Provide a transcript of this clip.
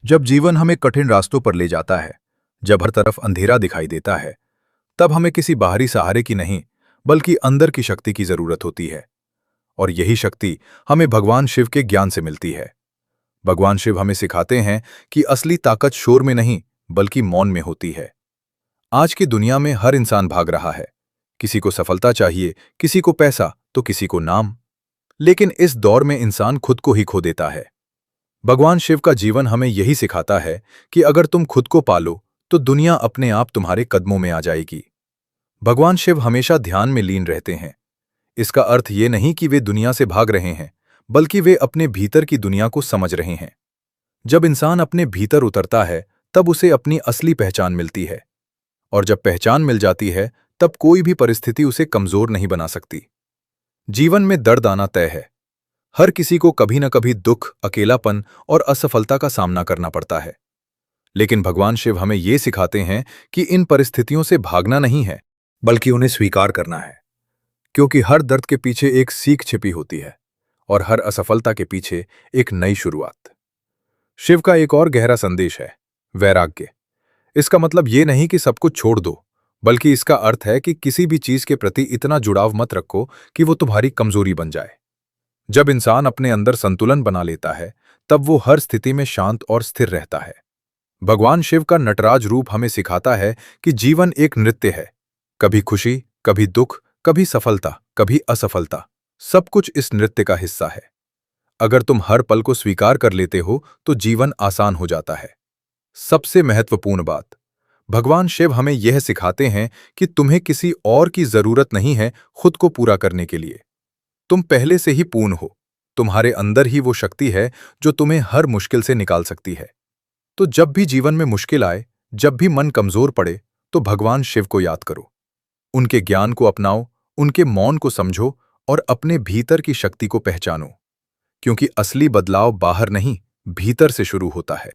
जब जीवन हमें कठिन रास्तों पर ले जाता है, जब हर तरफ अंधेरा दिखाई देता है, तब हमें किसी बाहरी सहारे की नहीं, बल्कि अंदर की शक्ति की जरूरत होती है। और यही शक्ति हमें भगवान शिव के ज्ञान से मिलती है। भगवान शिव हमें सिखाते हैं कि असली ताकत शोर में नहीं, बल्कि मौन में होती है। आज की दुनिया में हर इंसान भाग रहा है। किसी को सफलता चाहिए, किसी को पैसा, तो किसी को नाम। लेकिन इस दौर में इंसान खुद को ही खो देता है। भगवान शिव का जीवन हमें यही सिखाता है कि अगर तुम खुद को पालो, तो दुनिया अपने आप तुम्हारे कदमों में आ जाएगी। भगवान शिव हमेशा ध्यान में लीन रहते हैं। इसका अर्थ ये नहीं कि वे दुनिया से भाग रहे हैं, बल्कि वे अपने भीतर की दुनिया को समझ रहे हैं। जब इंसान अपने भीतर उतरता है, तब उसे अपनी असली पहचान मिलती है। और जब पहचान मिल जाती है, तब कोई भी परिस्थिति उसे कमजोर नहीं बना सकती। जीवन में दर्द आना तय है। हर किसी को कभी न कभी दुख, अकेलापन और असफलता का सामना करना पड़ता है। लेकिन भगवान शिव हमें ये सिखाते हैं कि इन परिस्थितियों से भागना नहीं है, बल्कि उन्हें स्वीकार करना है। क्योंकि हर दर्द के पीछे एक सीख छिपी होती है, और हर असफलता के पीछे एक नई शुरुआत। शिव का एक और गहरा संदेश है, वैराग्य। इसका मतलब ये नहीं कि सब कुछ छोड़ दो, बल्कि इसका अर्थ है कि किसी भी चीज के प्रति इतना जुड़ाव मत रखो कि वो तुम्हारी कमजोरी बन जाए। जब इंसान अपने अंदर संतुलन बना लेता है, तब वो हर स्थिति में शांत और स्थिर रहता है। भगवान शिव का नटराज रूप हमें सिखाता है कि जीवन एक नृत्य है। कभी खुशी, कभी दुख, कभी सफलता, कभी असफलता, सब कुछ इस नृत्य का हिस्सा है। अगर तुम हर पल को स्वीकार कर लेते हो, तो जीवन आसान हो जाता है। सबसे महत्वपूर्ण बात, भगवान शिव हमें यह सिखाते हैं कि तुम्हें किसी और की जरूरत नहीं है खुद को पूरा करने के लिए। तुम पहले से ही पूर्ण हो। तुम्हारे अंदर ही वो शक्ति है जो तुम्हें हर मुश्किल से निकाल सकती है। तो जब भी जीवन में मुश्किल आए, जब भी मन कमजोर पड़े, तो भगवान शिव को याद करो। उनके ज्ञान को अपनाओ, उनके मौन को समझो और अपने भीतर की शक्ति को पहचानो। क्योंकि असली बदलाव बाहर नहीं, भीतर से शुरू होता है।